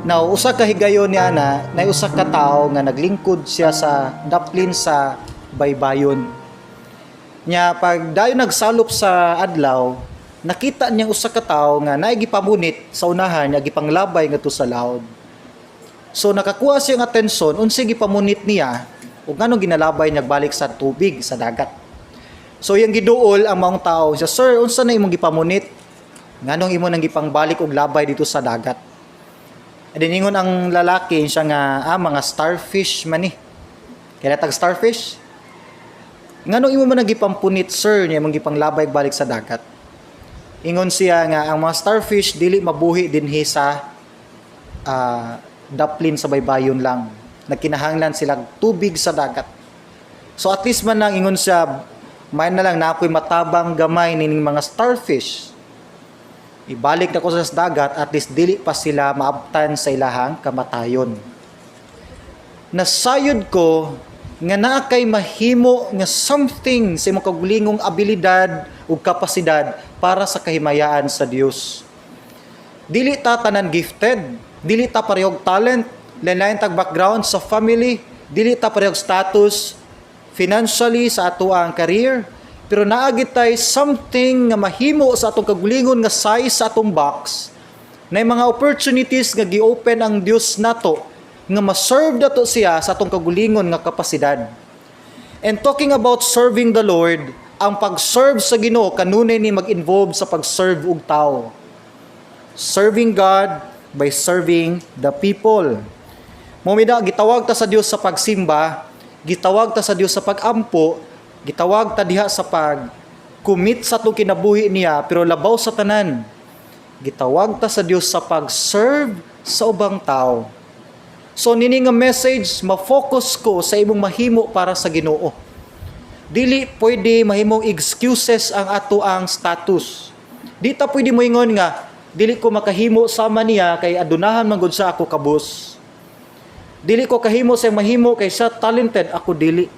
Now, usa ka higayon ni ana, na usa ka tawo nga naglingkod siya sa daplin sa baybayon. Nya pag dayon nagsalop sa adlaw, nakita niya usa ka tawo nga naay gipamunit sa unahan nya gipanglabay ngadto sa laod. So nakakuha siyang atensyon unsa gipamunit niya ug nganong ginalabay niya balik sa tubig sa dagat. So yang giduol ang maong tawo siya, "Sir, unsa na imong gipamunit? Nganong imo nang gipangbalik og labay dito sa dagat?" Adingon ang lalaki siya nga, mga starfish man ni. Kaya tag starfish? Nganong imo man nagipampunit, sir, niya mong gipanglabay balik sa dagat? Ingon siya nga, ang mga starfish dili mabuhi dinhi sa daplin sa baybayon lang. Nagkinahanglan sila tubig sa dagat. So at least man lang ingon siya, may na lang na ako'y matabang gamay nining mga starfish. Ibalik na ko sa dagat, at least dili pa sila maabtan sa ilahang kamatayon. Nasayod ko nga naa kay mahimo nga something sa imong kagulingong abilidad ug kapasidad para sa kahimayaan sa Dios. Dili ta tanan gifted, dili ta parehog talent, lain-lain tag background sa family, dili ta parehog status financially sa ato ang career. Pero naagit tay something nga mahimo sa atong kagulingon nga size sa atong box, na mga opportunities nga gi-open ang Dios nato nga ma-serve dato siya sa atong kagulingon nga kapasidad. And talking about serving the Lord, ang pag-serve sa Ginoo kanunay ni mag-involve sa pag-serve og tao. Serving God by serving the people. Momida gitawag ta sa Dios sa pagsimba, gitawag ta sa Dios sa pagampo, gitawag ta diha sa pag-commit sa atong kinabuhi niya, pero labaw sa tanan, gitawag ta sa Dios sa pag-serve sa ubang tao. So nini nga message, ma-focus ko sa imong mahimo para sa Ginoo. Dili pwede mahimong excuses ang ato ang status. Di ta pwede mo ingon nga, dili ko makahimo sama niya kay adunahan man gud sa ako kabus. Dili ko kahimo sa mahimo kay sa talented ako dili.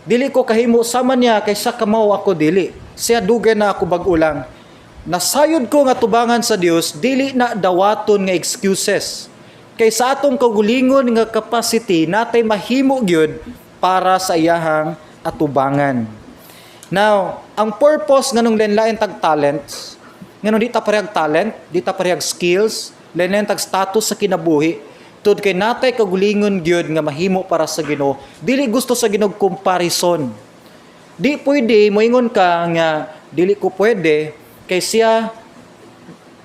Dili ko kahimo sama niya kay sa kamaw ako dili. Siya dugay na ako bag-ulang. Nasayod ko nga tubangan sa Dios, dili na dawaton nga excuses. Kay sa atong kagulingon nga capacity natay mahimo gyud para sa iyahang atubangan. Now, ang purpose nganong lain-lain tag talents, nganong di ta parehag talent, di ta parehag skills, lain-lain tag status sa kinabuhi, tud kay natay kagulingon gyud nga mahimo para sa Ginoo. Dili gusto sa Ginoo comparison. Di pwede moingon ka nga dili ko pwede kay siya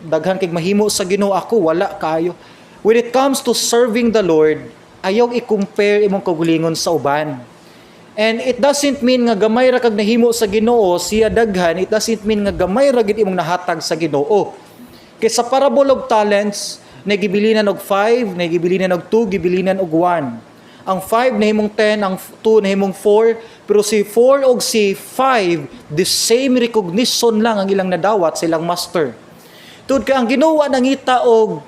daghan kay mahimo sa Ginoo, ako wala kayo. When it comes to serving the Lord, ayaw i-compare imong kagulingon sa uban. And it doesn't mean nga gamay ra kag nahimo sa Ginoo siya daghan, it doesn't mean nga gamay ra gid imong nahatag sa Ginoo. Kay sa parable of talents, nagibilinan og 5, nagibilinan og 2, gibilinan og 1. Ang 5 nahimong 10, ang 2 nahimong 4, pero si 4 og si 5, the same recognition lang ang ilang nadawat sa ilang master. Tud ka ang Ginoo nangita og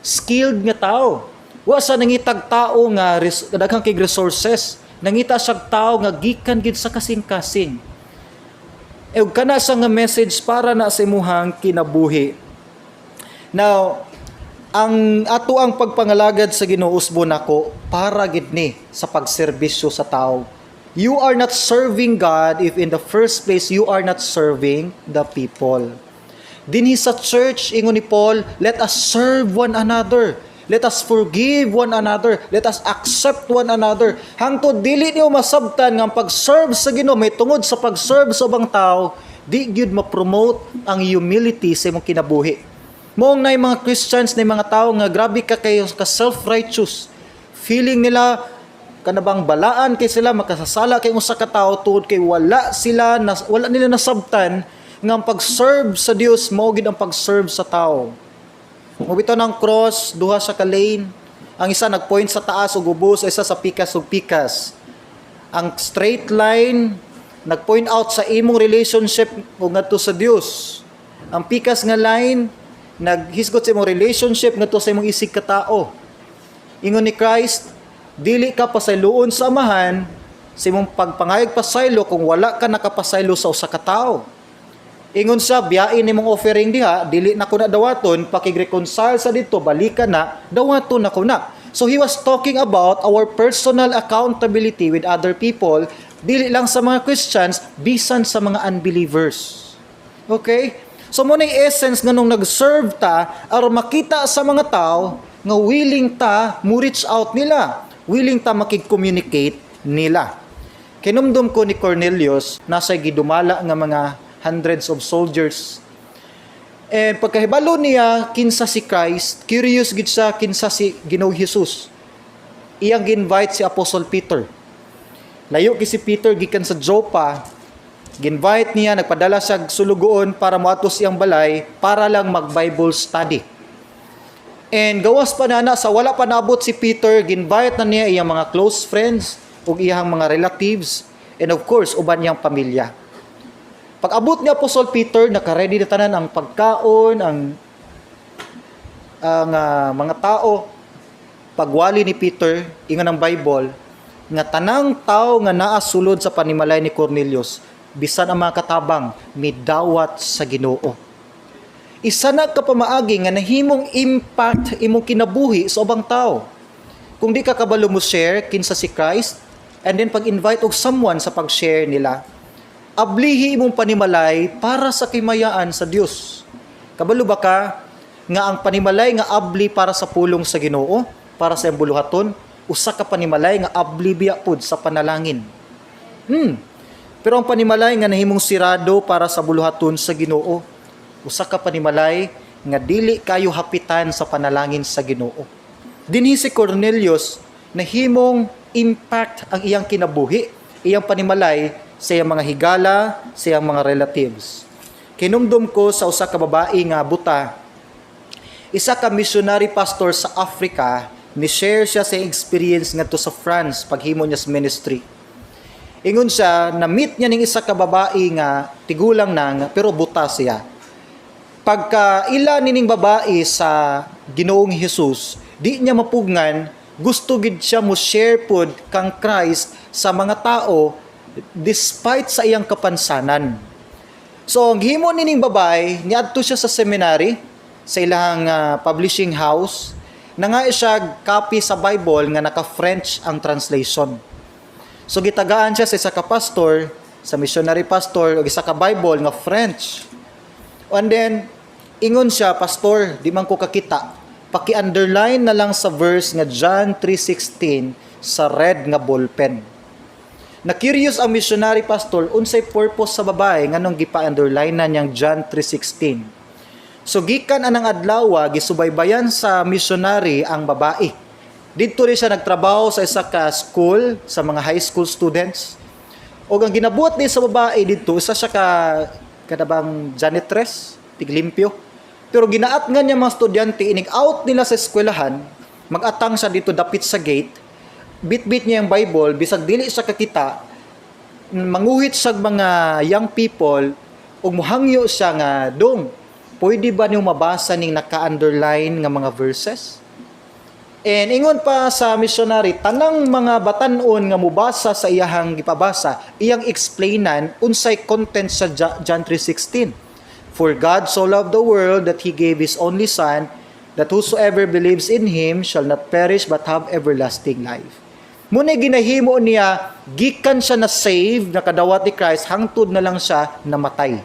skilled nga tao. Wa sa nangitag tao nga daghang kay resources. Nangita siya tao nga gikan gid sa kasing-kasing. E ug kana sa nga message para na sa imuhang kinabuhi. Now, ang ato ang pagpangalagad sa Ginoo usbon nako para gid ni sa pagserbisyo sa tao. You are not serving God if in the first place you are not serving the people. Dinhi sa church, ingon ni Paul, let us serve one another. Let us forgive one another. Let us accept one another. Hangtod dili niyo masabtan nga ang pag-serve sa Ginoo may tungod sa pag-serve sa ubang tao, di gyud ma-promote ang humility sa imong kinabuhi. Moong na mga Christians na mga tao nga grabe ka kayo ka self-righteous. Feeling nila kanabang balaan kay sila makasasala kay usa ka tawo tuod kay wala nila nasabtan nga ang pag-serve sa Dios mao gid ang pag-serve sa tao. Mobitaw ng cross, duha sa ka-lane. Ang isa nag-point sa taas ug ubos, isa sa pikas ug pikas. Ang straight line nag-point out sa imong relationship ug ngadto sa Dios. Ang pikas nga line naghisgot sa imong relationship ngadto sa imong isig ka tao. Ingon ni Christ, dili ka pasayloon sa amahan sa imong pagpangayag pasaylo kung wala ka nakapasaylo sa usa ka tawo. Ingon sa biyain nimong offering diha, dili na ko na dawaton, pakig-reconcile sa dito, balikan na, dawaton na ko na. So he was talking about our personal accountability with other people, dili lang sa mga Christians, bisan sa mga unbelievers. Okay? So mo na essence nga nung nag-serve ta, aron makita sa mga tao, nga willing ta mo reach out nila, willing ta makig-communicate nila. Kinumdum ko ni Cornelius, nasa gidumala nga mga hundreds of soldiers. And pagkahibalo niya kinsa si Christ, curious gid siya kinsa si Ginoong Hesus. Iyang gi-invite si Apostle Peter. Layo ki si Peter gikan sa Joppa. Gi-invite niya, nagpadala siya sulugoon para moadtos iyang balay para lang mag-Bible study. And gawas pa na sa wala pa naabot si Peter, gi-invite na niya iyang mga close friends ug iyang mga relatives and of course uban niyang pamilya. Pag abot ni Apostle Peter, naka-ready na tanan ang pagkaon, ang mga tao. Pagwali ni Peter, ingon ng Bible, nga tanang tao nga naa sulod sa panimalay ni Cornelius, bisan ang mga katabang, midawat sa Ginoo. Isa na ka pamaagi nga nahimong impact imong kinabuhi sa ubang tao. Kung di ka kabalo mo share kinsa si Christ, and then pag-invite og someone sa pag-share nila, ablihi imong panimalay para sa kimayaan sa Dios. Kabalo ba ka nga ang panimalay nga abli para sa pulong sa Ginoo, para sa iyang buluhaton, usa ka panimalay nga abli biya pud sa panalangin. Pero ang panimalay nga nahimong sirado para sa buluhaton sa Ginoo, usa ka panimalay nga dili kayo hapitan sa panalangin sa Ginoo. Dinhi si Cornelius nahimong impact ang iyang kinabuhi, iyang panimalay sa iyang mga higala, sa iyang mga relatives. Kinumdum ko sa usa ka babae nga buta. Isa ka missionary pastor sa Africa, ni-share siya sa experience ngadto sa France paghimo niya sa ministry. Ingon siya, na-meet niya ning isa ka babae nga tigulang na pero buta siya. Pagka ila nining babae sa Ginoong Hesus, di niya mapugngan, gusto gid siya mo share pod kang Christ sa mga tao despite sa iyang kapansanan. So, ang himo nining babae, niadto siya sa seminary, sa ilang publishing house, na nga siya copy sa Bible nga naka-French ang translation. So, gitagaan siya sa isa ka pastor, sa missionary pastor, o isa ka Bible nga French. And then, ingon siya, pastor, di man ko kakita, paki-underline na lang sa verse nga John 3:16 sa red nga ballpen. Na-curious ang missionary pastor, unsay purpose sa babae nganong gipa-underline na niyang John 3:16. So gikan anang adlaw, gisubaybayan sa missionary ang babae. Didto rin siya nagtrabaho sa isa ka school sa mga high school students. O ang ginabuhat din sa babae didto, isa siya kadabang janitress, tiglimpyo. Pero ginaat nga niya mga estudyante, inig out nila sa eskwelahan, mag-atang siya dito dapit sa gate, bit-bit niya yung Bible, bisag dili siya kakita, manguhit sa mga young people, ug muhangyo siya nga, dong, pwede ba niyo mabasa ning naka-underline nga mga verses? And ingon pa sa missionary, tanang mga batan-on nga mubasa sa iyahang gipabasa, iyang explainan, unsay content sa John 3:16. For God so loved the world that He gave His only Son, that whosoever believes in Him shall not perish but have everlasting life. Muna ginahimo niya, gikan siya na save, nakadawat ni Christ, hangtod na lang siya namatay.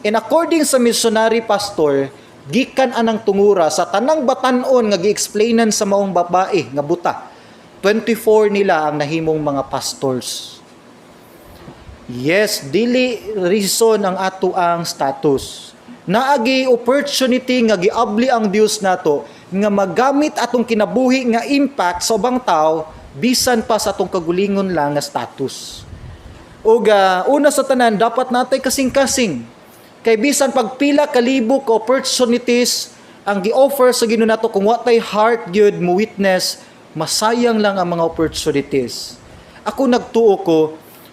And according sa missionary pastor, gikan anang tungura sa tanang batan-on nga gi-explainan sa maong babae nga buta. 24 nila ang nahimong mga pastors. Yes, dili reason ang ato ang status. Naagi opportunity nga giabli ang Dios nato nga magamit atong kinabuhi nga impact sa ubang tao bisan pa sa atong kagulingon lang nga status. Ug una sa tanan, dapat natay kasing-kasing. Kay bisan pagpila kalibo ka opportunities ang gi-offer sa Ginoo nato, kung wa tay heart gyud mo witness, masayang lang ang mga opportunities. Ako nagtuo ko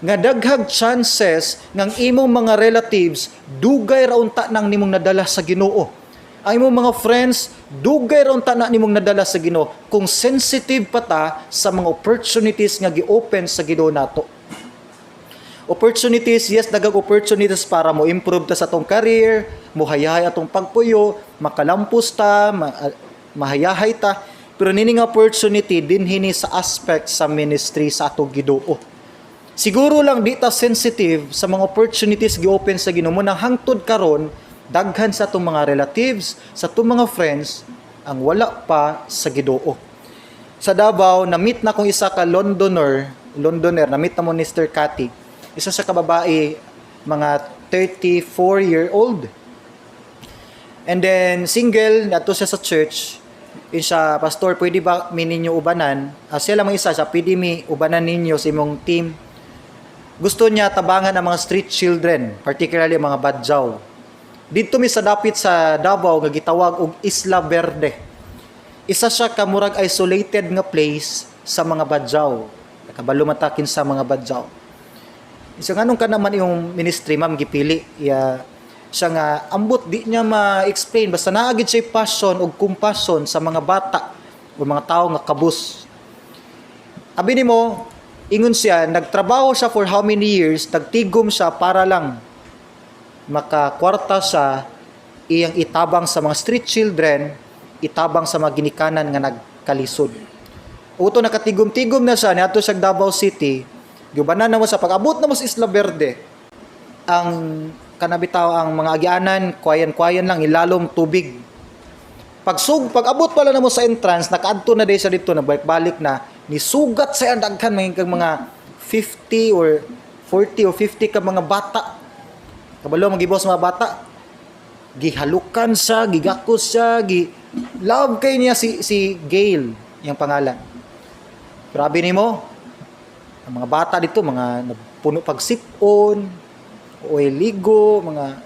nga daghag chances ng imong mga relatives dugay ra unta nang nimong nadala sa Ginoo. Ang imong mga friends, dugay ra unta na nimong nadala sa Ginoo kung sensitive pa ta sa mga opportunities nga gi-open sa Ginoo nato. Opportunities, yes, daghang opportunities para mo improve ta sa atong career, mo hayahay atong pagpuyo, makalampos ta, mahayahay ta. Pero nining opportunity dinhi sa aspect sa ministry sa atong Ginoo. Siguro lang di ta sensitive sa mga opportunities gi-open sa Ginoo nang hangtod karon daghan sa atong mga relatives, sa atong mga friends ang wala pa sa Ginoo. Sa Davao, na-meet na kong isa ka Londoner, na-meet na mo ni Mr. Cathy. Isa sa kababae, mga 34-year-old. And then single, nato siya sa church. Siya, pastor, pwede ba ninyo ubanan? Siya lang isa, siya, pwede mi ubanan ninyo sa imong team. Gusto niya tabangan ang mga street children, particularly mga badjaw. Dito mi sa dapit sa Davao nga gitawag og Isla Verde. Isa siya ka murag isolated nga place sa mga badjaw. Nakabalo matakin sa mga badjaw. So nganong ka naman yung ministry ma'am gipili siya nga ambot di niya ma-explain basta naagid siya passion o compassion sa mga bata o mga tao nga kabus. Abi nimo ingon siya, nagtrabaho siya for how many years, nagtigom siya para lang makakwarta siya iyang itabang sa mga street children, itabang sa mga ginikanan nga nagkalisod. Uto nakatigom-tigom na siya, niadto siya Davao City, gibanan na mo sa pag-abot na mo sa Isla Verde. Ang kanabitaw ang mga agianan, kwayan-kwayan lang, ilalom tubig. Pag-abot pala na mo sa entrance, nakaadto na siya dito, nabalik-balik na, nisugat sa daghan mga 50 or 40 or 50 ka mga bata. Kabalo magibos mga bata. Gihalukan siya, gigakos siya, love kay niya si Gail, yung pangalan. Grabe nimo. Ang mga bata dito, mga puno pagsipon, o ligo, mga.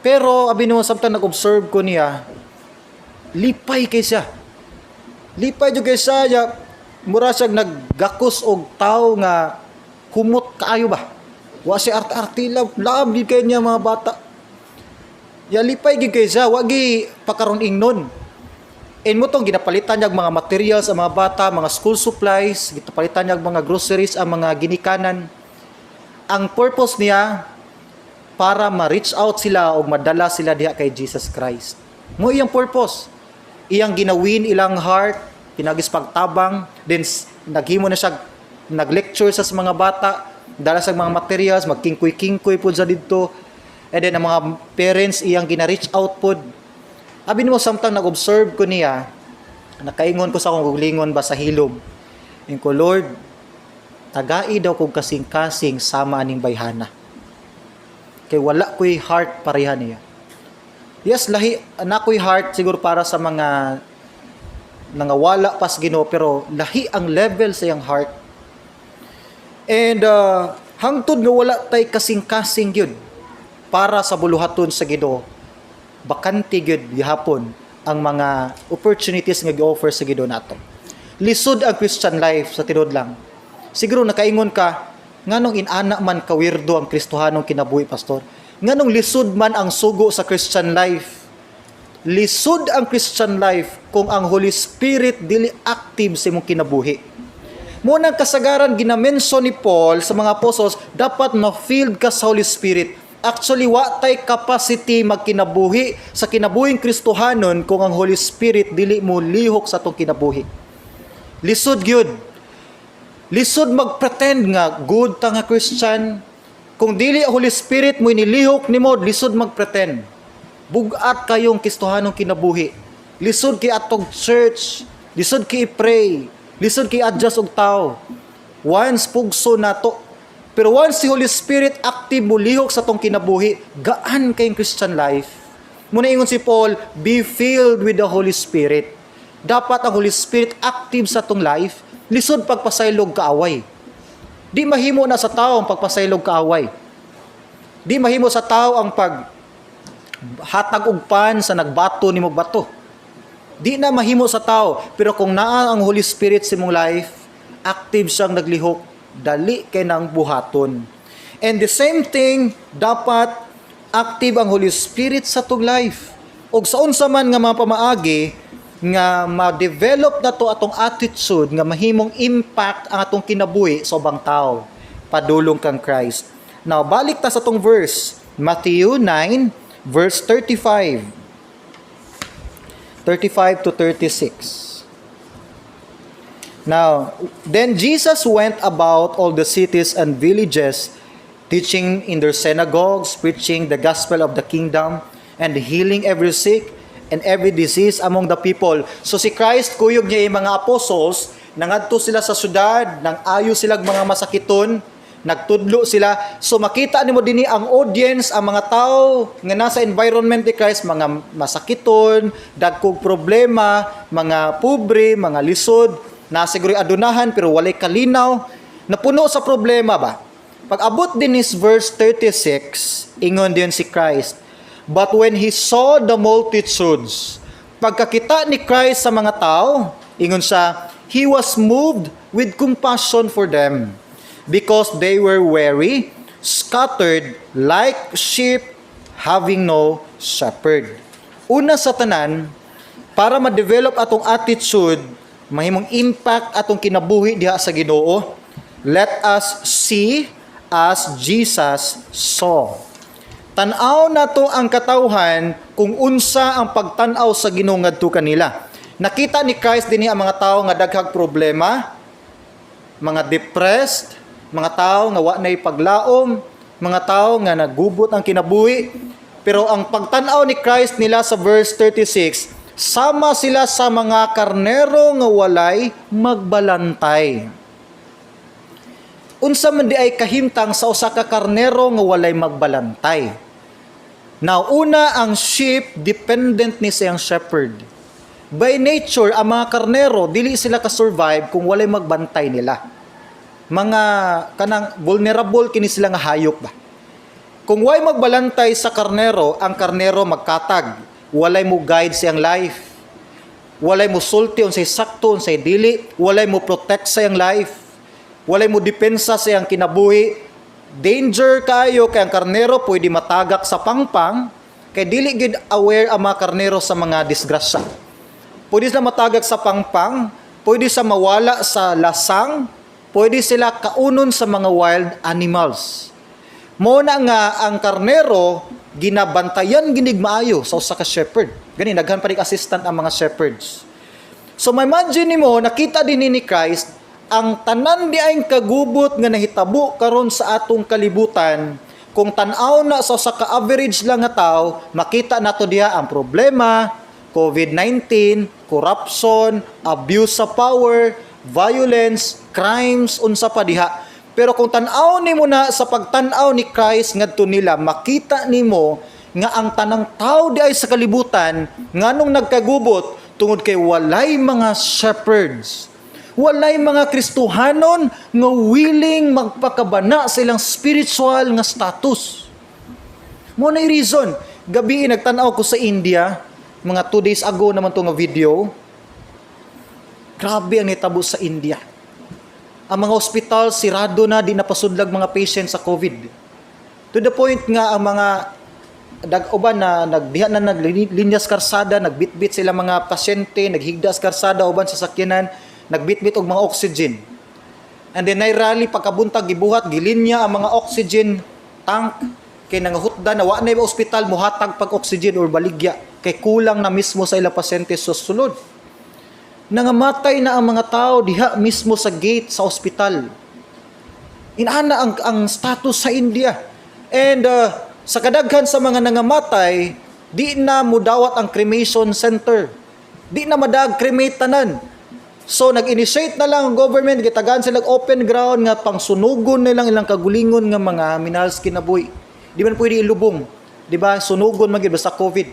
Pero abi nimo samtang nag-observe ko niya, lipay kay siya. Lipay jud kay siya. Mura siyang naggakos og tao nga humot kaayo ba. Wa si arte-arte love gid kay niya mga bata. Ya lipay gid kay siya, wa gi pakaron ingnon. And mo tong ginapalitan niya mga materials ang mga bata, mga school supplies, ginapalitan niya mga groceries ang mga ginikanan. Ang purpose niya para ma-reach out sila o madala sila diha kay Jesus Christ. Mo iyang purpose. Iyang ginawin ilang heart, pinagis pagtabang, then naghimo na siya nag-lecture sa mga bata, dala sa mga materials, magkingkoy-kingkoy po sa dito. And then ang mga parents iyang gina-reach out po. Abi mo samtang nag-observe ko niya, nakaingon ko sa akong gulingon ba sa hilom. Yung ko, Lord, tagai daw kong kasing-kasing sama aning bayhana. Kay wala ko'y heart pareha niya. Yes, lahi na ko'y heart siguro para sa mga nangawala pas Ginoo, pero lahi ang level sa iyang heart. And hangtod nga wala tay kasing-kasing gyud para sa buluhaton sa Ginoo. Bakante gyud gihapon ang mga opportunities nga gi-offer sa Ginoo nato. Lisod ang Christian life sa tinud lang. Siguro nakaingon ka, nganong inana man ka weirdo ang Kristohanong kinabuhi, pastor? Nganong lisod man ang sugo sa Christian life? Lisod ang Christian life kung ang Holy Spirit dili active sa imong kinabuhi. Munang kasagaran ginamention ni Paul sa mga apostles, dapat ma-filled ka sa Holy Spirit. Actually, wa tay capacity magkinabuhi sa kinabuhing Kristohanon kung ang Holy Spirit dili mo lihok sa atong kinabuhi. Lisod gyud. Lisod mag-pretend nga good ta nga Christian. Kung dili ang Holy Spirit mo inilihok nimo, lisod mag-pretend. Bugat kayong Kristohanong kinabuhi. Lisod kay atong church, lisod kay pray, lisod kay adjust og tao. Once pugso nato. Pero once si Holy Spirit active mo lihok sa atong kinabuhi, gaan kayong Christian life. Muna ingon si Paul, be filled with the Holy Spirit. Dapat ang Holy Spirit active sa atong life, lisod pagpasaylog kaaway. Di mahimo na sa tao ang pagpasaylog kaaway. Di mahimo sa tao ang hatag og pan sa nagbato ni bato. Di na mahimo sa tao, pero kung naa ang Holy Spirit sa imong life, active siyang naglihok, dali kay nang buhaton. And the same thing, dapat active ang Holy Spirit sa tong life. Og sa unsa man nga mga pamaagi nga ma-develop na to atong attitude nga mahimong impact ang atong kinabuhi sa ubang tao. padulong kang Christ. Now, balik ta sa tong verse. Matthew 9, verse 35. 35 to 36. Now, then Jesus went about all the cities and villages, teaching in their synagogues, preaching the gospel of the kingdom, and healing every sick and every disease among the people. So si Christ, kuyog niya yung mga apostles, nangadto sila sa syudad, nang ayo silang mga masakiton, nagtudlo sila. So makita nimo dinhi ang audience, ang mga tao nga nasa environment ni Christ, mga masakiton, dagkog problema, mga pobre, mga lisod, nasiguro adunahan pero walay kalinaw, napuno sa problema ba. Pag abot din is verse 36, ingon din si Christ, but when he saw the multitudes, pagkakita ni Christ sa mga tao, ingon siya, he was moved with compassion for them, because they were weary, scattered like sheep having no shepherd. Una sa tanan, para ma-develop atong attitude, mahimong impact atong kinabuhi diha sa Ginoo, let us see as Jesus saw. Tan-aw na to ang katawhan kung unsa ang pagtan-aw sa Ginoo ngadto kanila. Nakita ni Christ dinhi ang mga tao nga daghang problema, mga depressed, mga tao nga wa nay paglaom, mga tao nga nagubot ang kinabuhi. Pero ang pagtan-aw ni Christ nila sa verse 36, sama sila sa mga karnero nga walay magbalantay. Unsa man di ay kahimtang sa usa ka karnero nga walay magbalantay. Now, una ang sheep, dependent ni siyang shepherd. By nature, ang mga karnero, dili sila ka-survive kung walay magbantay nila. Mga kanang vulnerable kini sila nga hayop ba. Kung walay magbalantay sa karnero, ang karnero magkatag. Walay mo guide siyang life. Walay mo sulti unsay sakto, unsay dili. Walay mo protect sa iyang life. Walay mo depensa sa iyang kinabuhi. Danger kayo kay ang karnero pwede matagak sa pangpang kay dili gid aware ang mga karnero sa mga disgrasya. Pwede sila matagak sa pangpang, pwede sa mawala sa lasang, pwede sila kaunon sa mga wild animals. Mo na nga ang karnero ginabantayan ginig maayo sa usa ka shepherd. Gani daghan pa ring assistant ang mga shepherds. So imagine nimo nakita din ni Christ ang tanan di ay kagubot nga nahitabo karon sa atong kalibutan, kung tan-aw na sa ka-average lang nga tao, makita nato diha ang problema, COVID-19, corruption, abuse sa power, violence, crimes, unsa pa diha. Pero kung tan-aw nimo na sa pagtan-aw ni Christ ngadto nila, makita nimo nga ang tanang tao di ay sa kalibutan nganong nagkagubot tungod kay walay mga shepherds. Walay mga Kristohanon nga willing magpakabana sa ilang spiritual nga status. Mo na reason, gabi nagtanaw ko sa India, mga 2 days ago naman to nga video. Grabe ang nitabo sa India. Ang mga ospital sirado na, di napasudlag mga patients sa COVID. To the point nga ang mga dag-uban na nagdiha na naglinyas karsada, nagbitbit sila mga pasyente, naghigdas karsada uban sa sakyanan, nagbitbit og mga oxygen. And then rally pagkabuntag gibuhat gilinya ang mga oxygen tank kay nangahutdan na wa na ospital muhatag pag oxygen or baligya kay kulang na mismo sa ilang pasyente sa sulod. Nangamatay na ang mga tao diha mismo sa gate sa ospital. Inana ang status sa India. And sa kadaghan sa mga nangamatay, di na mudawat ang cremation center. Di na madag cremate tanan. So nag-initiate na lang ang government, gitagaan sila open ground nga pangsunugon nilang ilang kagulingon nga mga minahal sa kinabuhi. Di man pwede ilubong, di ba? Sunugon man gid basta COVID.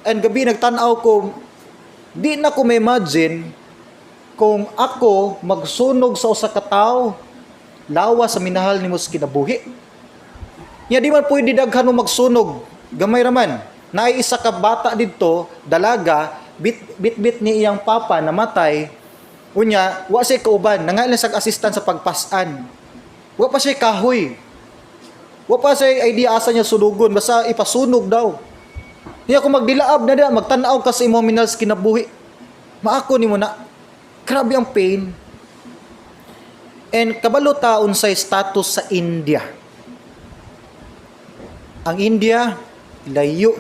And gabi nagtan-aw ko, di na ko ma-imagine kung ako magsunog sa usa ka tawo lawa sa minahal nimo sa kinabuhi. Nya di man pwede daghan mo magsunog, gamay raman. Naay isa ka bata didto, dalaga, bit ni iyang papa namatay. Unya, wa siya kauban, nangailan sa assistant sa pagpasan. Wa pa siya kahoy. Wa pa siya idea asa niya sunugon, basta ipasunog daw. Niya kung magdilaab na da, magtanaw ka sa imong minals kinabuhi. Maako nimo na, grabe ang pain. And kabalo taon sa status sa India. Ang India, layo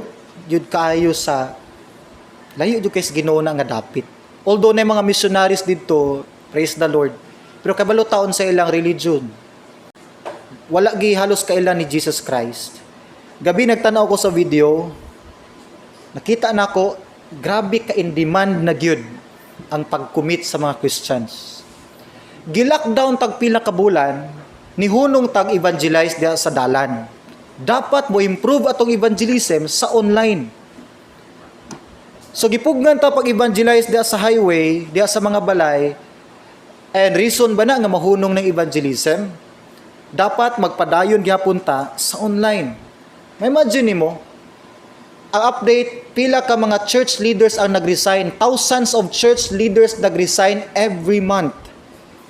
jud kaayo sa layo jud kay sa Ginoo na nga dapit. Although na mga missionaries dito, praise the Lord, pero kabalo taon sa ilang religion. Wala gi halos kailan ni Jesus Christ. Gabi nagtanaw ko sa video, nakita nako grabe ka in demand na gyud ang pag-commit sa mga Christians. Gi-lockdown tag pila ka bulan, nihunong tag evangelize diha sa dalan. Dapat mo improve atong evangelism sa online. So gipugnan ta pag evangelize diha sa highway, diha sa mga balay, and reason ba na nga mahunong ng evangelism? Dapat magpadayon gyapon ta sa online. May imagine nimo, ang update, pila ka mga church leaders ang nag-resign. Thousands of church leaders nag-resign every month.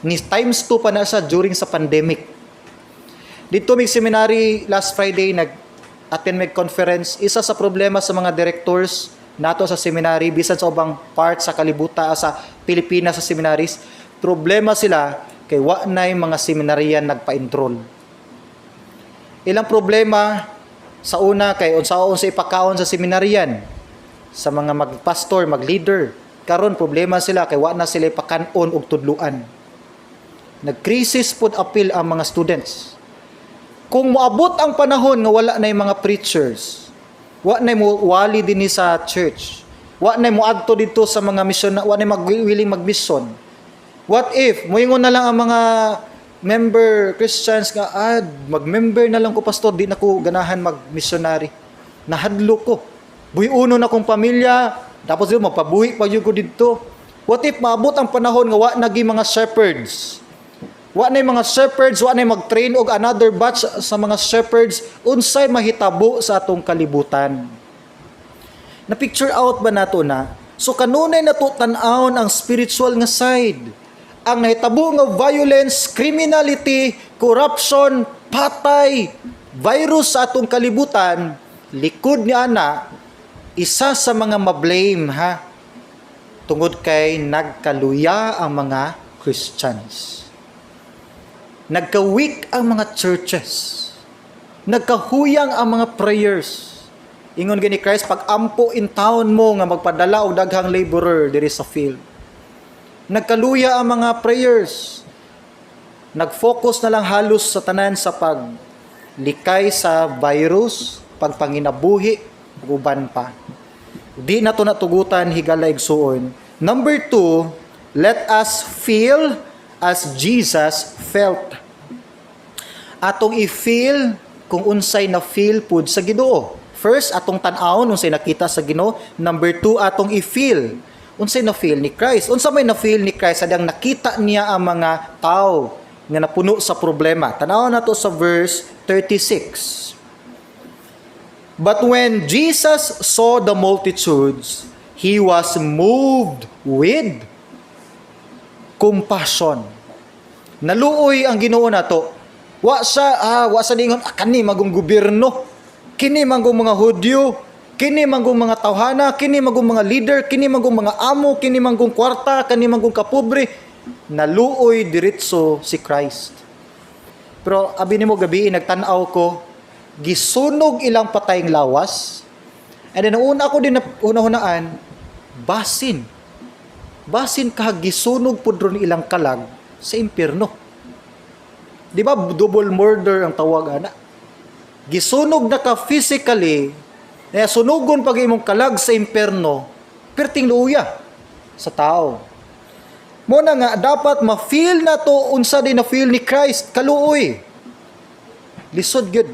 Ni times 2 pa na siya during sa pandemic. Dito may seminary last Friday, nag-attend may conference. Isa sa problema sa mga directors nato sa seminary, bisan sa ubang part sa kalibutan sa Pilipinas sa seminaries, problema sila kay wa nay mga seminaryan nagpa-enroll. Ilang problema sa una kay unsaon sa ipakaon sa seminaryan, sa mga magpastor, magleader. Karon problema sila kay wa na sila ipakanon og tudluan. Nag-crisis pud appeal ang mga students. Kung moabot ang panahon nga wala na yung mga preachers, wa na mo wali dinhi sa church, wa na mo adto dito sa mga mission, wa na willing mag-mission. What if moingon na lang ang mga member Christians nga mag-member na lang ko pastor, di na ko ganahan mag-missionary. Nahadlo ko. Buhi-uno na kong pamilya, tapos yun magpabuhi pa yun ko dito. What if maabot ang panahon nga wa nagi mga shepherds? Wa na mga shepherds, wa na mag-train og another batch sa mga shepherds, unsay mahitabo sa atong kalibutan. Na picture out ba nato na? So kanunay nato tan-awon ang spiritual nga side. Ang nahitabo nga violence, criminality, corruption, patay, virus sa atong kalibutan, likod ni ana isa sa mga mablame ha. Tungod kay nagkaluya ang mga Christians. Nagka-weak ang mga churches. Nagkahuyang ang mga prayers. Ingon gani Christ, pag ampo in town mo nga magpadala og daghang laborer diri sa field. Nagkaluya ang mga prayers. Nag-focus na lang halos sa tanan sa paglikay sa virus, pagpanginabuhi, uban pa. Di na to natugutan higala igsuon. Number 2, let us feel as Jesus felt. Atong i-feel kung unsay na feel pud sa Ginoo. First, atong tan-awon unsay nakita sa Ginoo. Number 2, atong i-feel unsay na feel ni Christ. Unsa may na feel ni Christ adang nakita niya ang mga tao nga napuno sa problema. Tan-awon nato sa verse 36. But when Jesus saw the multitudes, he was moved with compassion. Naluoy ang Ginoo nato. Wa sa dingon kani magong gobyerno, kini magong mga Hudyo, kini magong mga tawhana, kini magong mga leader, kini magong mga amo, kini magong kwarta, kini magong kapobre. Naluoy diretso si Christ. Pero abi nimo gabi nagtan-aw ko, gisunog ilang patayng lawas. And then una ko din una-hunaan, basin ka gisunog pud ron ilang kalag sa impyerno. Di ba double murder ang tawag ana? Gisunog na ka physically, na sunugon pag imong kalag sa impyerno, perting luya sa tao. Mo na nga dapat ma-feel na to unsa din na feel ni Christ kaluoy. Lisod gyud.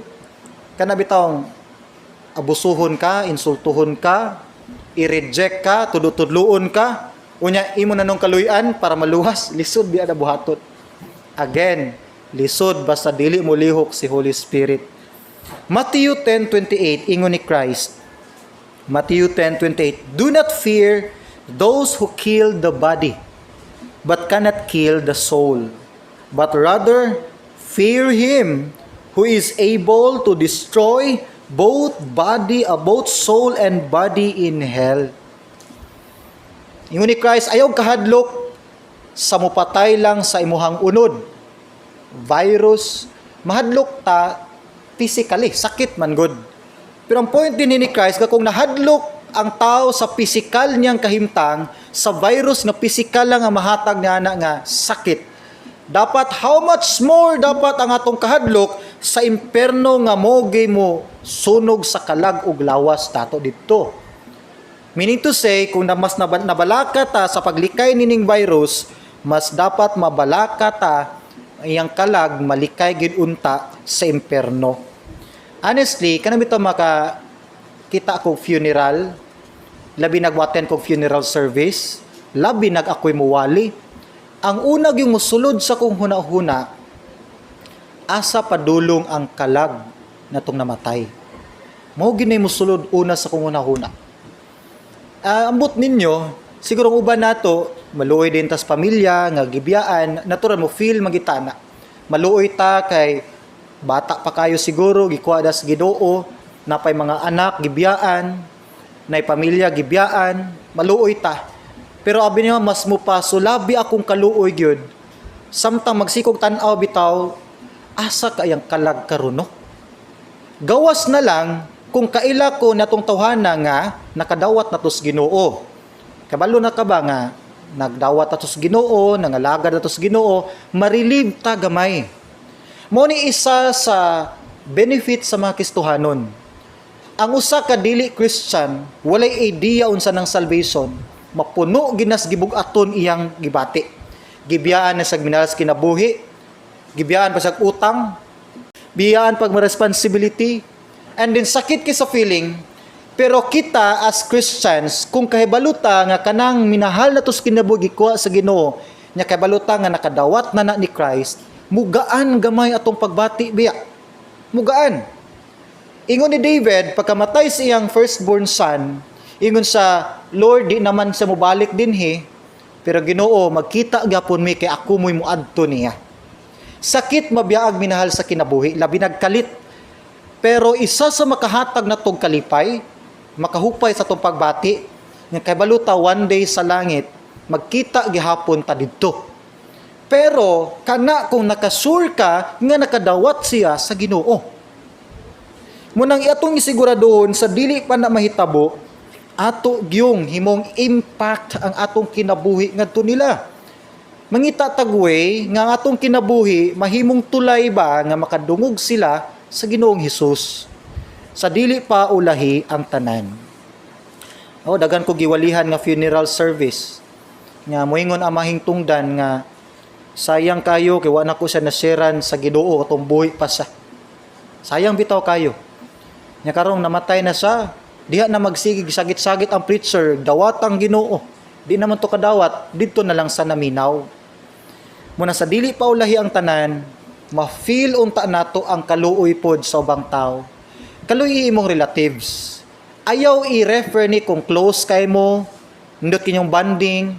Kana bitawng abusuhon ka, insultuhon ka, i-reject ka, tudlo-tudloon ka, unya imo na nung kaluyan para maluwas, lisod biya na buhatot. Again, lisod basta dili mo lihok si Holy Spirit. Matthew 10:28 ingon ni Christ. Matthew 10:28, do not fear those who kill the body, but cannot kill the soul, but rather fear him who is able to destroy both soul and body in hell. Ingon ni Christ, ayaw kahadlok sa mupatay lang sa imuhang unod. virus, mahadlok ta physically, sakit man good. Pero ang point din ni Christ, kung nahadlok ang tao sa physical niyang kahimtang, sa virus na physical lang ang mahatag niya nga sakit, dapat how much more dapat ang atong kahadlok sa imperno nga mogi mo sunog sa kalag ug lawas tato didto. Meaning to say, kung mas nabalaka ta sa paglikay nining virus, mas dapat mabalaka ta iyang kalag malikay gid unta sa imperno. Honestly, kanang bitaw kita ako funeral, labi nagwaten kong funeral service, labi ako'y muwali. Ang una yung musulod sa kong huna-huna, asa padulong ang kalag na tong namatay. Mao ginay musulod una sa kong huna-huna. Ambot ninyo, siguro uban nato, maluoy din tas pamilya, nga gibiyaan, natural mo feel magitana. Maluoy ta kay bata pa kayo siguro, gikuha das Ginoo, napay mga anak, gibiyaan, nay pamilya, gibiyaan, maluoy ta. Pero abi niya, mas mupasulabi akong kaluoy gyud. Samtang magsikog tanaw bitaw, asa kayang kalag karuno. Gawas na lang, kung kaila ko natong tawhana nga, nakadawat na tos Ginoo. Kabalo na ka ba nga, nagdawat na tos Ginoo, nangalagad na tos Ginoo, marilib ta gamay. Mo ni isa sa benefit sa mga Kristohanon. Ang usa ka dili Christian, walay idea unsa ng salvation, mapuno ginas gibug-aton iyang gibati. Gibiyaan na sa minalas kinabuhi, gibiyaan pa sa utang, biyaan pag responsibility, and then sakit kay sa feeling. Pero kita as Christians, kung kahibaluta nga kanang minahal na tos kinabuhi kuha sa Ginoo, nya kahibaluta nga nakadawat na ni Christ, mugaan gamay atong pagbati biya. Mugaan. Ingon ni David, pagkamatay sa iyang firstborn son, ingon sa Lord, di naman sa mubalik dinhi, pero Ginoo, magkita gyapon mi kay ako mo'y muadto niya. Sakit mabiyaag minahal sa kinabuhi, labi nagkalit. Pero isa sa makahatag na tong kalipay, makahupay sa tong pagbati, nga kay baluta one day sa langit, magkita gihapon ta didto. Pero kana kung nakasure ka nga nakadawat siya sa Ginoo. Munang atong isiguraduhon sa dili pa na mahitabo, ato gyung himong impact ang atong kinabuhi ngadto nila. Mangita tagway nga atong kinabuhi mahimong tulay ba nga makadungog sila sa Ginoong Hesus. Sa dili pa ulahi ang tanan. Dagan ko giwalihan nga funeral service. Nga moingon ang mahingtungdan nga sayang kayo kay wa na ko siya nasharean sa Ginoo atong buhi pa siya. Sayang bitaw kayo. Nya karong namatay na siya, diha na magsigig sagit-sagit ang preacher, dawat ang Ginoo. Di naman to kadawat, didto na lang sa naminaw. Muna sa dili pa ulahi ang tanan, ma-feel unta nato ang kaluoy pod sa ubang tao. Kaluoy imong relatives. Ayaw i-refer ni kung close kay mo, nindot kinyong banding.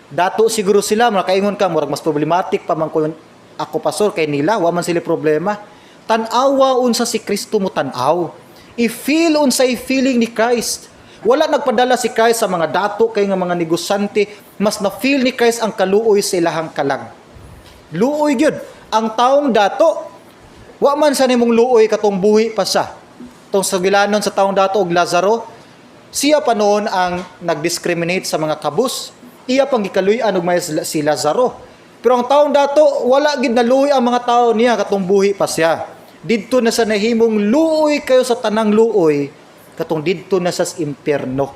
Dato siguro sila, makaingon ka, murag mas problematic pa man ko ako pastor kay nila, wa man sila problema. Tanawa unsa si Kristo mo tanaw. I-feel unsay feeling ni Christ. Wala nagpadala si Christ sa mga dato kay nga mga negosante, mas na-feel ni Christ ang kaluoy sa ilahang kalag. Luoy gyud ang taong dato. Wa man sa nimong luoy katong buhi pa siya. Tong sagilanon sa taong dato og Lazaro, siya pa noon ang nag-discriminate sa mga kabus. Iya pang gikaluy-an og may si Lazaro. Pero ang taong dato, wala gid naluoy ang mga tao niya katong buhi pa siya. Didto na sa nahimong luoy kayo sa tanang luoy, katong didto na sa impyerno.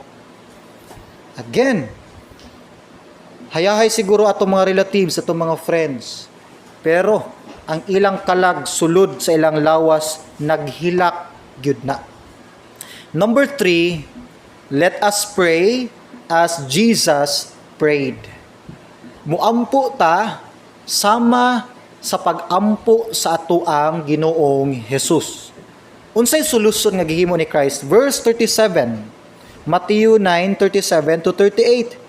Again, hayahay siguro atong mga relatives, atong mga friends. Pero ang ilang kalag sulod sa ilang lawas naghilak gyud na. Number 3, let us pray as Jesus prayed. Muampo ta sama sa pagampo sa atoang Ginoong Hesus. Unsay solusyon nga gihimo ni Christ? Verse 37, Matthew 9:37 to 38.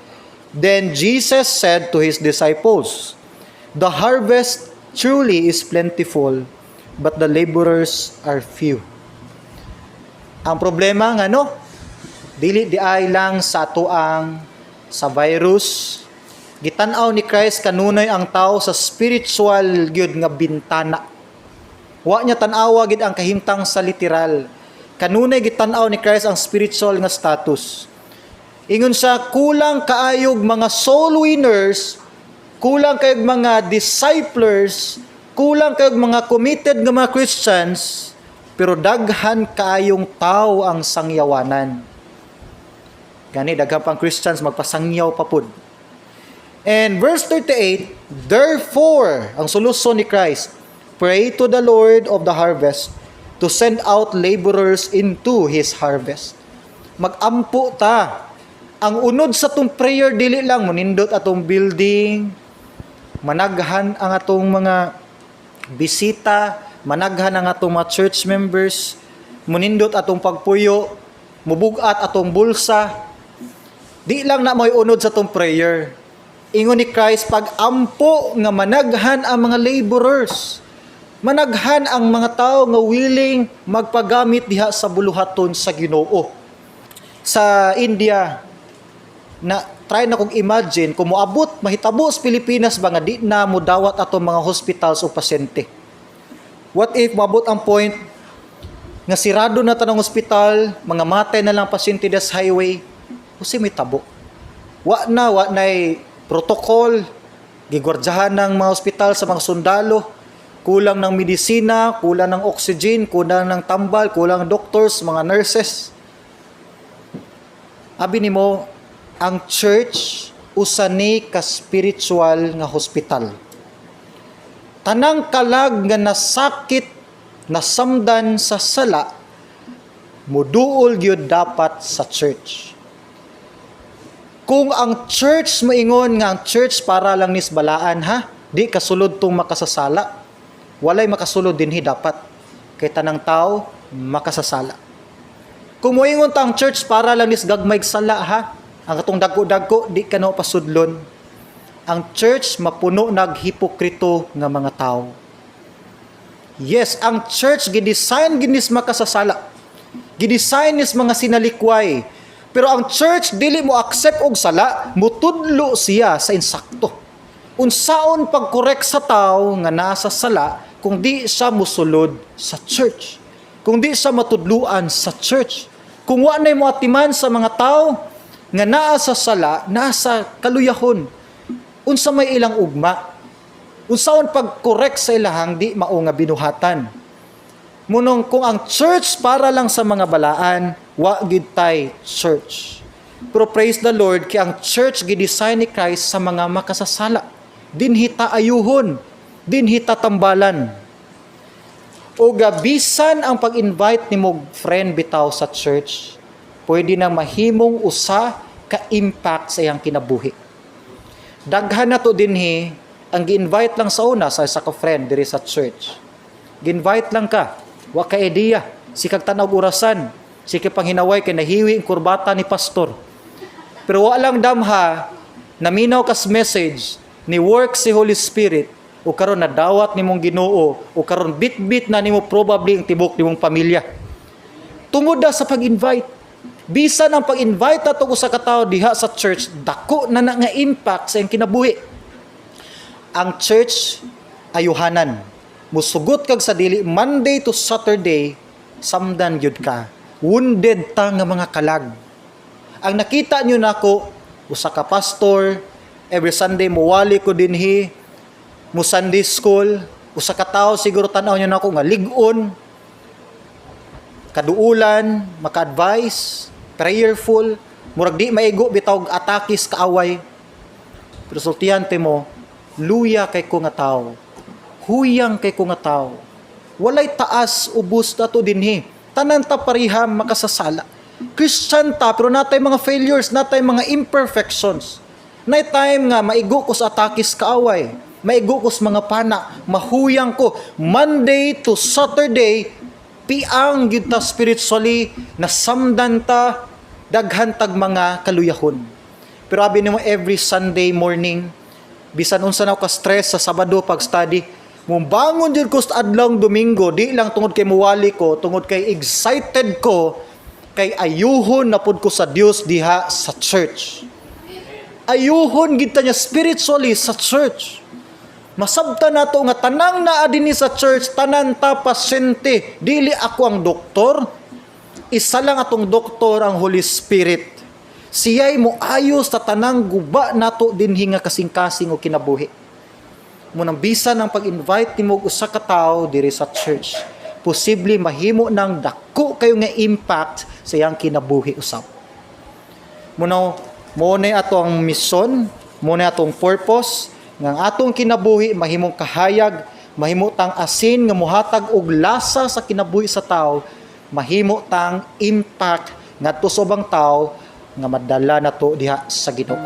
Then Jesus said to his disciples, "The harvest truly is plentiful, but the laborers are few." Ang problema nga dili di ay lang sa atoang sa virus, Gitanaw ni Christ kanunay ang tao sa spiritual gyud nga bintana. Wa niya tan-awa gid ang kahimtang sa literal. Kanunay gitanaw ni Christ ang spiritual nga status. Ingon siya, kulang kaayog mga soul winners, kulang kayog mga disciples, kulang kayog mga committed nga mga Christians, pero daghan kaayong tao ang sangyawanan. Gani daghan pang Christians magpasangyaw pa pud. And verse 38, therefore, ang solusyon ni Christ, pray to the Lord of the harvest to send out laborers into His harvest. Mag-ampo ta. Ang unod sa tong prayer, dili lang munindot atong building, managhan ang atong mga bisita, managhan ang atong mga church members, munindot atong pagpuyo, mubugat atong bulsa. Di lang na may unod sa tong prayer. Ingon ni Christ, pag-ampo nga managhan ang mga laborers. Managhan ang mga tao nga willing magpagamit diha sa buluhaton sa Ginoo. Sa India, na try na kong imagine kung moabot mahitabo sa Pilipinas ba nga di na mudawat atong mga hospitals o pasyente. What if moabot ang point nga sirado na tanong hospital, mga matay na lang pasyente das highway, kasi may tabo. Wa na protocol, gigwardyahan ng mga ospital sa mga sundalo, kulang ng medisina, kulang ng oxygen, kulang ng tambal, kulang ng doctors, mga nurses. Abi nimo, ang church usa ni ka spiritual nga hospital. Tanang kalag nga nasakit, nasamdan sa sala, muduol gyud dapat sa church. Kung ang church moingon nga ang church para lang nis balaan ha, di kasulod tong makasasala. Walay makasulod dinhi dapat. Kay tanang tao makasasala. Kung moingon ta ang church para lang nis gagmay sala ha, ang atong dagko-dagko di kano pasudlon. Ang church mapuno naghipokrito nga mga tao. Yes, ang church gidesign ginis makasasala. Gidesign nis mga sinalikway. Pero ang church dili mo accept og sala, mutudlo siya sa insakto. Unsaon pagkorek sa tao nga nasa sala kung di siya musulod sa church. Kung di siya matudluan sa church. Kung wa nay moatiman sa mga tao nga naa sa sala, nasa kaluyahon. Unsa may ilang ugma. Unsaon pagkorek sa ilahang di mao nga binuhatan. Munong kung ang church para lang sa mga balaan, wa gid tay church. Pero praise the Lord, kay ang church gidesign ni Christ sa mga makasasala. Dinhi ta ayuhon, dinhi ta tambalan. O gabisan ang pag-invite nimo friend bitaw sa church, pwede nang mahimong usa ka impact sa iyang kinabuhi. Daghan na to dinhi ang gi-invite lang sa una sa isa ka friend diri sa church. Gi-invite lang ka, wa ka ideya, sikag tanaw orasan, sikag panghinaway kay nahiwi ang kurbata ni pastor. Pero wa lang damha, naminaw kas message ni work si Holy Spirit o karon nadawat nimong Ginoo o karon bit-bit na nimo probably ang tibok nimong pamilya. Tungod da sa pag-invite, bisan ang pag-invite ato usa ka tawo diha sa church, dako na nga impact sa iyang kinabuhi. Ang church ayuhanan. Musugot kag sa dili Monday to Saturday, samdan gyud ka. Wounded ta nga mga kalag. Ang nakita niyo nako, usa ka pastor, every Sunday muwali ko dinhi, mo Sunday school, usa ka tawo siguro tan-aw niyo nako nga lig-on, kaduulan, maka-advise, prayerful, murag di maigo bitaw atakis kaaway. Pero sultihante mo, luya kay ko nga tawo. Huyang kay ko nga tao. Walay taas ubos dato dinhi. Tanan ta pariham makasasala. Christian ta pero natay mga failures, natay mga imperfections. Nay time nga maigo ko sa atakis kaaway. Maigo ko sa mga pana, mahuyang ko Monday to Saturday, piang gyud ta spiritually, nasamdan ta daghan tag mga kaluyahon. Pero abi nimo every Sunday morning, bisan unsa na ka stress sa Sabado pag study, mumbangon jud ko sa adlong Domingo, di lang tungod kay muwali ko, tungod kay excited ko, kay ayuhon na pud ko sa Dios diha sa church. ayuhon gid ta niya spiritually sa church. Masabta nato nga tanang naa dinhi sa church, tanan ta pasyente, dili ako ang doktor. Isa lang atong doktor, ang Holy Spirit. Siya'y moayos sa tanang guba nato dinhi nga kasing-kasing o kinabuhi. Munang bisan ang pag-invite nimo og usa ka tawo diri sa church, posible mahimo ng dako kayo nga impact sa iyang kinabuhi usab. Mo na atong mission, mo na atong purpose, nga ang atong kinabuhi mahimong kahayag, mahimo tang asin nga mohatag og lasa sa kinabuhi sa tao, mahimo tang impact ngadto sa ubang tao nga madala nato diha sa Ginoo.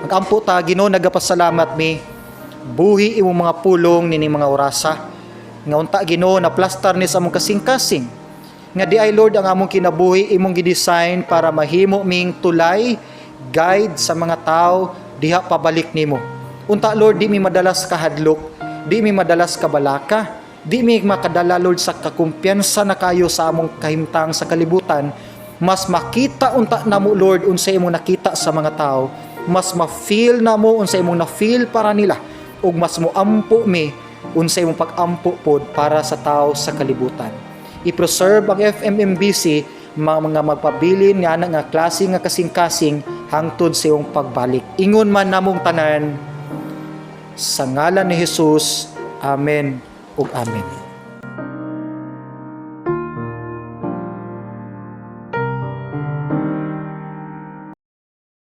Magampo ta, Ginoo, nagapasalamat mi, buhi imong mga pulong nining mga orasa nga unta, Ginoo, na plastar ni sa among kasing-kasing nga di ay, Lord, ang among kinabuhi imong gidesign para mahimo ming tulay, guide sa mga tao diha pabalik nimo. Unta, Lord, di mi madalas kahadlok, di mi madalas kabalaka, di mi makadala, Lord, sa kakumpiyansa na kayo sa among kahimtang sa kalibutan. Mas makita unta namo, Lord, unsa imong nakita sa mga tao, mas ma-feel namo unsa imong na-feel para nila, ug mas moampo mi unsa imong pag-ampo pod para sa tao sa kalibutan. I-preserve ang FMMBC mga magpabilin nga klase nga kasing-kasing hangtod sa iyong pagbalik. Ingon man namong tanan sa ngalan ni Jesus. Amen ug amen.